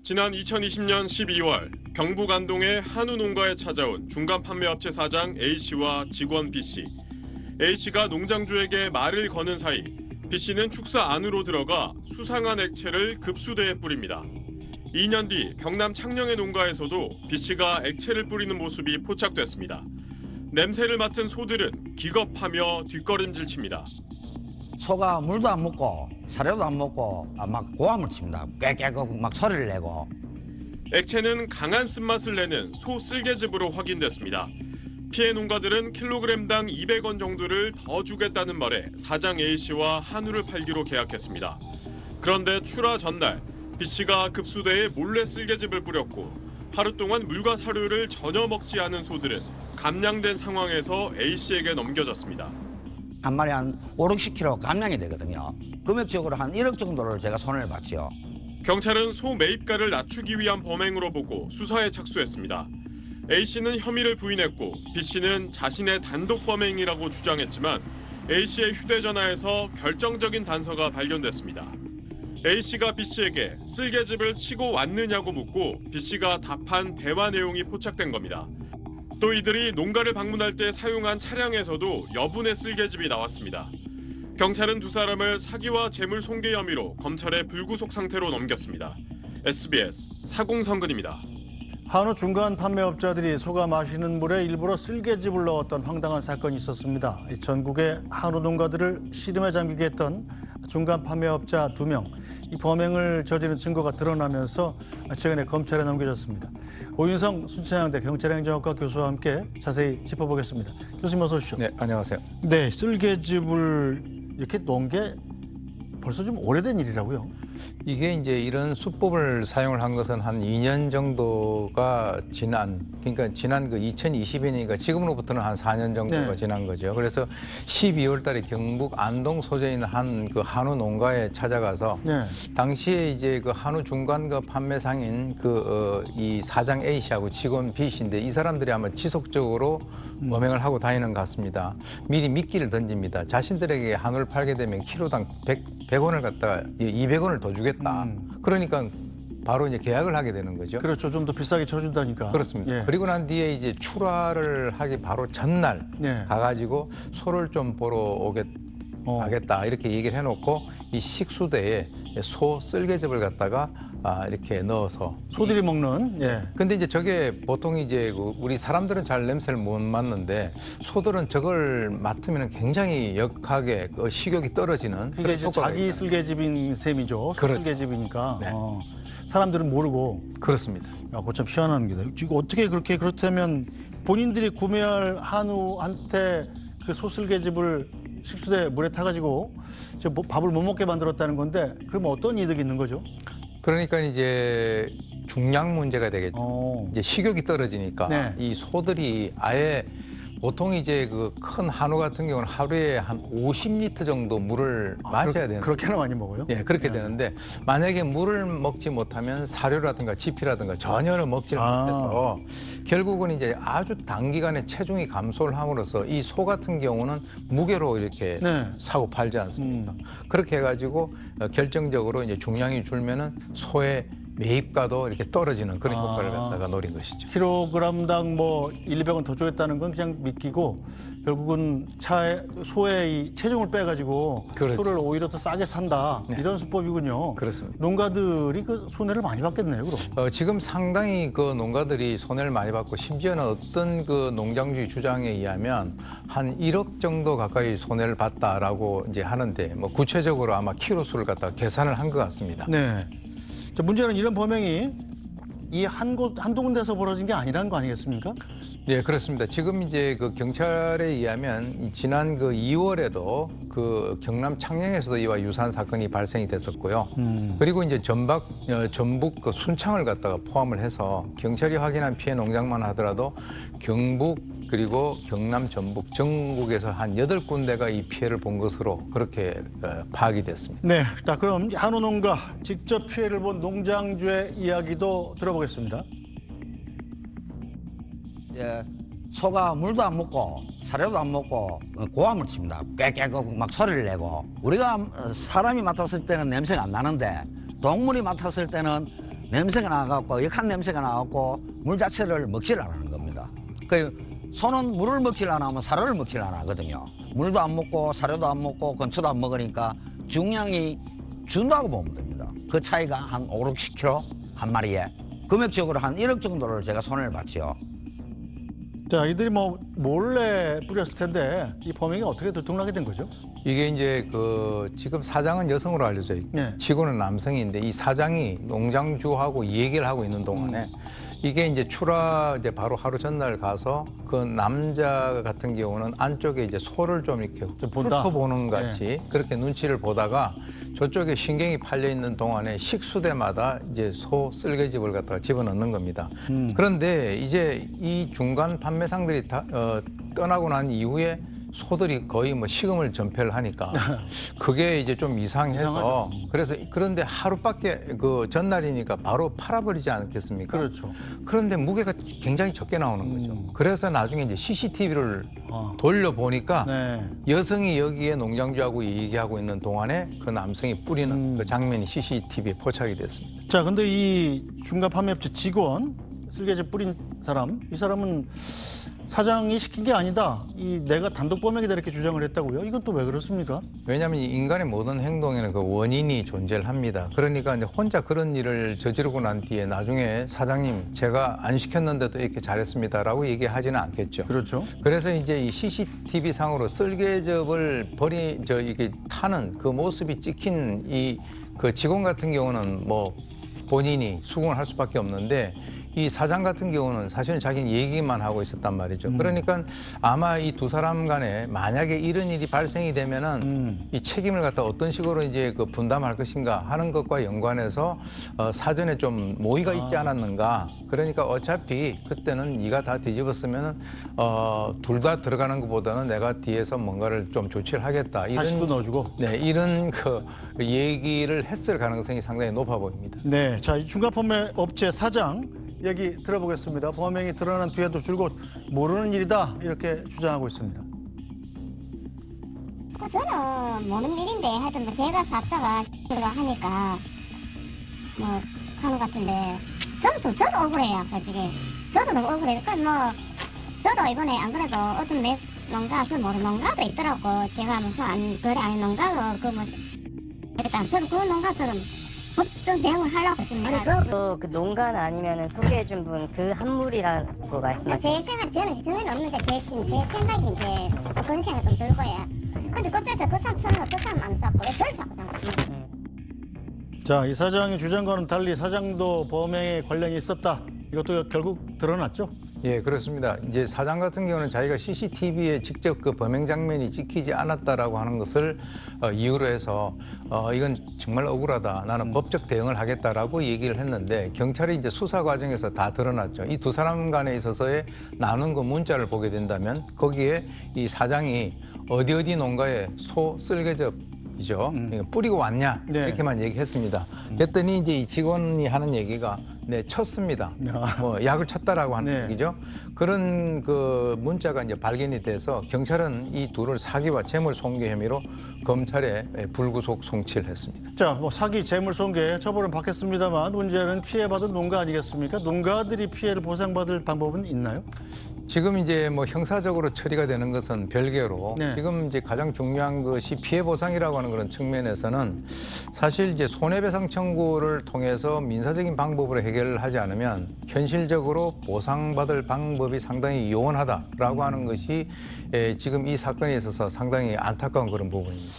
지난 2020년 12월 경북 안동의 한우 농가에 찾아온 중간 판매업체 사장 A씨와 직원 B씨. A씨가 농장주에게 말을 거는 사이 B씨는 축사 안으로 들어가 수상한 액체를 급수대에 뿌립니다. 2년 뒤 경남 창녕의 농가에서도 B씨가 액체를 뿌리는 모습이 포착됐습니다. 냄새를 맡은 소들은 기겁하며 뒷걸음질 칩니다. 소가 물도 안 먹고 사료도 안 먹고 막 고함을 칩니다. 꽥꽥 막 소리를 내고. 액체는 강한 쓴맛을 내는 소 쓸개즙으로 확인됐습니다. 피해 농가들은 킬로그램당 200원 정도를 더 주겠다는 말에 사장 A씨와 한우를 팔기로 계약했습니다. 그런데 출하 전날 B씨가 급수대에 몰래 쓸개즙을 뿌렸고 하루 동안 물과 사료를 전혀 먹지 않은 소들은 감량된 상황에서 A씨에게 넘겨졌습니다. 한 마리 한 5, 60kg 감량이 되거든요. 금액적으로 한 1억 정도를 제가 손해를 봤죠. 경찰은 소 매입가를 낮추기 위한 범행으로 보고 수사에 착수했습니다. A씨는 혐의를 부인했고 B씨는 자신의 단독 범행이라고 주장했지만 A씨의 휴대전화에서 결정적인 단서가 발견됐습니다. A씨가 B씨에게 쓸개즙을 치고 왔느냐고 묻고 B씨가 답한 대화 내용이 포착된 겁니다. 또 이들이 농가를 방문할 때 사용한 차량에서도 여분의 쓸개즙이 나왔습니다. 경찰은 두 사람을 사기와 재물 손괴 혐의로 검찰에 불구속 상태로 넘겼습니다. SBS 사공성근입니다. 한우 중간 판매업자들이 소가 마시는 물에 일부러 쓸개즙을 넣었던 황당한 사건이 있었습니다. 전국의 한우 농가들을 시름에 잠기게 했던 중간 판매업자 2명. 이 범행을 저지른 증거가 드러나면서 최근에 검찰에 넘겨졌습니다. 오윤성 순천향대 경찰행정학과 교수와 함께 자세히 짚어보겠습니다. 교수님 어서 오십시오. 네, 안녕하세요. 네, 쓸개즙을 이렇게 넣은 게 벌써 좀 오래된 일이라고요? 이게 이제 이런 수법을 사용을 한 것은 한 2년 정도가 그러니까 지난 그 2020년이니까 지금으로부터는 한 4년 정도가 네. 지난 거죠. 그래서 12월 달에 경북 안동 소재에 있는 한 그 한우 농가에 찾아가서 네. 당시에 이제 그 한우 중간 그 판매상인 이 사장 A 씨하고 직원 B 씨인데 이 사람들이 아마 지속적으로 범행을 하고 다니는 것 같습니다. 미리 미끼를 던집니다. 자신들에게 한우를 팔게 되면 키로당 100원을 갖다가 200원을 더 주겠다. 그러니까 바로 이제 계약을 하게 되는 거죠. 그렇죠. 좀 더 비싸게 쳐준다니까. 그렇습니다. 예. 그리고 난 뒤에 이제 출하를 하기 바로 전날 네. 가가지고 소를 좀 보러 가겠다 이렇게 얘기를 해놓고 이 식수대에 소 쓸개즙을 갖다가 이렇게 넣어서 소들이 먹는. 예. 근데 이제 저게 보통 이제 우리 사람들은 잘 냄새를 못 맡는데 소들은 저걸 맡으면 굉장히 역하게 그 식욕이 떨어지는 그게 그런 이제 효과가 자기 있다. 쓸개즙인 셈이죠. 그렇죠. 쓸개즙이니까. 네. 사람들은 모르고. 그렇습니다. 야, 그거 참 희한합니다. 지금 어떻게 그렇다면 본인들이 구매할 한우한테 그 소쓸개즙을 식수대 물에 타가지고 밥을 못 먹게 만들었다는 건데 그러면 어떤 이득이 있는 거죠? 그러니까 이제 중량 문제가 되겠죠. 이제 식욕이 떨어지니까 네. 이 소들이 아예 보통 이제 그 큰 한우 같은 경우는 하루에 한 50리터 정도 물을 마셔야 되는. 그렇게나 많이 먹어요? 예, 그렇게 되는데 만약에 물을 먹지 못하면 사료라든가 지피라든가 전혀 먹지를 못해서 결국은 이제 아주 단기간에 체중이 감소를 함으로써 이 소 같은 경우는 무게로 이렇게 네. 사고 팔지 않습니까? 그렇게 해가지고 결정적으로 이제 중량이 줄면은 소의 매입가도 이렇게 떨어지는 그런 효과를 갖다가 노린 것이죠. 킬로그램당 뭐 1, 200원 더 주겠다는 건 그냥 믿기고 결국은 소의 이 체중을 빼가지고 그렇죠. 소를 오히려 더 싸게 산다. 네. 이런 수법이군요. 그렇습니다. 농가들이 그 손해를 많이 받겠네요, 그럼. 지금 상당히 그 농가들이 손해를 많이 받고 심지어는 어떤 그 농장주의 주장에 의하면 한 1억 정도 가까이 손해를 봤다라고 이제 하는데 뭐 구체적으로 아마 키로수를 갖다가 계산을 한 것 같습니다. 네. 자, 문제는 이런 범행이 이 한두 군데서 벌어진 게 아니라는 거 아니겠습니까? 네, 그렇습니다. 지금 이제 그 경찰에 의하면 지난 그 2월에도 그 경남 창녕에서도 이와 유사한 사건이 발생이 됐었고요. 그리고 이제 전북 그 순창을 갖다가 포함을 해서 경찰이 확인한 피해 농장만 하더라도 경북 그리고 경남, 전북, 전국에서 한 8군데가 이 피해를 본 것으로 그렇게 파악이 됐습니다. 네. 자, 그럼 한우 농가 직접 피해를 본 농장주의 이야기도 들어보겠습니다. 예, 소가 물도 안 먹고 사료도 안 먹고 고함을 칩니다. 꽥꽥 막 소리를 내고. 우리가 사람이 맡았을 때는 냄새가 안 나는데 동물이 맡았을 때는 냄새가 나갖고 역한 냄새가 나갖고 물 자체를 먹질 않는 겁니다. 그 소는 물을 먹질 안 하면 사료를 먹질 안 하거든요. 물도 안 먹고 사료도 안 먹고 건초도 안 먹으니까 중량이 준다고 보면 됩니다. 그 차이가 한 5, 60kg 한 마리에 금액적으로 한 1억 정도를 제가 손해를 봤죠. 자, 이들이 뭐 몰래 뿌렸을 텐데 이 범행이 어떻게 들통나게 된 거죠? 이게 이제 그 지금 사장은 여성으로 알려져 있고 네. 직원은 남성인데 이 사장이 농장주하고 얘기를 하고 있는 동안에 이게 이제 출하 이제 바로 하루 전날 가서 그 남자 같은 경우는 안쪽에 이제 소를 좀 이렇게 좀 본다. 훑어보는 같이 그렇게 눈치를 보다가 저쪽에 신경이 팔려 있는 동안에 식수대마다 이제 소 쓸개집을 갖다가 집어넣는 겁니다. 그런데 이제 이 중간 판매상들이 다 떠나고 난 이후에 소들이 거의 뭐 식음을 전폐를 하니까 그게 이제 좀 이상해서 이상하죠. 그래서 그런데 하루밖에 그 전날이니까 바로 팔아버리지 않겠습니까? 그렇죠. 그런데 무게가 굉장히 적게 나오는 거죠. 그래서 나중에 이제 CCTV를 아. 돌려보니까 네. 여성이 여기에 농장주하고 얘기하고 있는 동안에 그 남성이 뿌리는 그 장면이 CCTV에 포착이 됐습니다. 자, 근데 이 중간 판매업체 직원 쓸개즙 뿌린 사람, 이 사람은 사장이 시킨 게 아니다. 이 내가 단독 범행이다 이렇게 주장을 했다고요? 이건 또 왜 그렇습니까? 왜냐하면 이 인간의 모든 행동에는 그 원인이 존재를 합니다. 그러니까 이제 혼자 그런 일을 저지르고 난 뒤에 나중에 사장님 제가 안 시켰는데도 이렇게 잘했습니다라고 얘기하지는 않겠죠. 그렇죠. 그래서 이제 이 CCTV 상으로 쓸개즙을 이게 타는 그 모습이 찍힌 이 그 직원 같은 경우는 뭐 본인이 수긍을 할 수밖에 없는데 이 사장 같은 경우는 사실은 자기는 얘기만 하고 있었단 말이죠. 그러니까 아마 이 두 사람 간에 만약에 이런 일이 발생이 되면은 이 책임을 갖다 어떤 식으로 이제 그 분담할 것인가 하는 것과 연관해서 사전에 좀 모의가 있지 않았는가. 그러니까 어차피 그때는 네가 다 뒤집었으면은 둘 다 들어가는 것보다는 내가 뒤에서 뭔가를 좀 조치를 하겠다. 사실도 넣어주고. 네, 이런 그 얘기를 했을 가능성이 상당히 높아 보입니다. 네, 자, 이 중간 판매 업체 사장 얘기 들어보겠습니다. 범행이 드러난 뒤에도 줄곧 모르는 일이다 이렇게 주장하고 있습니다. 저는 모르는 일인데 하여튼 뭐 제가 사업자가 하니까 뭐 하는 것 같은데 저도 억울해요 솔직히. 저도 너무 억울해요. 그러니까 뭐 저도 이번에 안 그래도 어떤 농가 저 모르는 농가도 있더라고. 제가 무슨 거래 아닌 농가도 그뭐 일단 저도 그 농가처럼 법정 대응을 하려고 했습니다. 그 농가는 아니면은 소개해준 분 그 한물이라고 말씀하시죠? 제 생각, 저는 전혀 없는데 제 생각이 이제 또 그런 생각 좀 들고요. 근데 그쪽에서 그 사람 처음에 그 사람 안 쐈고 왜 저를 쐈고 잡았습니까? 자, 이 사장의 주장과는 달리 사장도 범행에 관련이 있었다. 이것도 결국 드러났죠? 예, 그렇습니다. 이제 사장 같은 경우는 자기가 CCTV에 직접 그 범행 장면이 찍히지 않았다라고 하는 것을 이유로 해서 이건 정말 억울하다. 나는 법적 대응을 하겠다라고 얘기를 했는데 경찰이 이제 수사 과정에서 다 드러났죠. 이 두 사람 간에 있어서의 나눈 그 문자를 보게 된다면 거기에 이 사장이 어디 농가에 소 쓸개즙 이죠. 뿌리고 왔냐 네. 이렇게만 얘기했습니다. 그랬더니 이제 이 직원이 하는 얘기가 네 쳤습니다. 뭐 약을 쳤다라고 하는 네. 얘기죠. 그런 그 문자가 이제 발견이 돼서 경찰은 이 둘을 사기와 재물 손괴 혐의로 검찰에 불구속 송치를 했습니다. 자, 뭐 사기, 재물 손괴 처벌은 받겠습니다만 문제는 피해받은 농가 아니겠습니까? 농가들이 피해를 보상받을 방법은 있나요? 지금 이제 뭐 형사적으로 처리가 되는 것은 별개로 네. 지금 이제 가장 중요한 것이 피해 보상이라고 하는 그런 측면에서는 사실 이제 손해배상 청구를 통해서 민사적인 방법으로 해결을 하지 않으면 현실적으로 보상받을 방법이 상당히 요원하다라고 하는 것이 지금 이 사건에 있어서 상당히 안타까운 그런 부분입니다.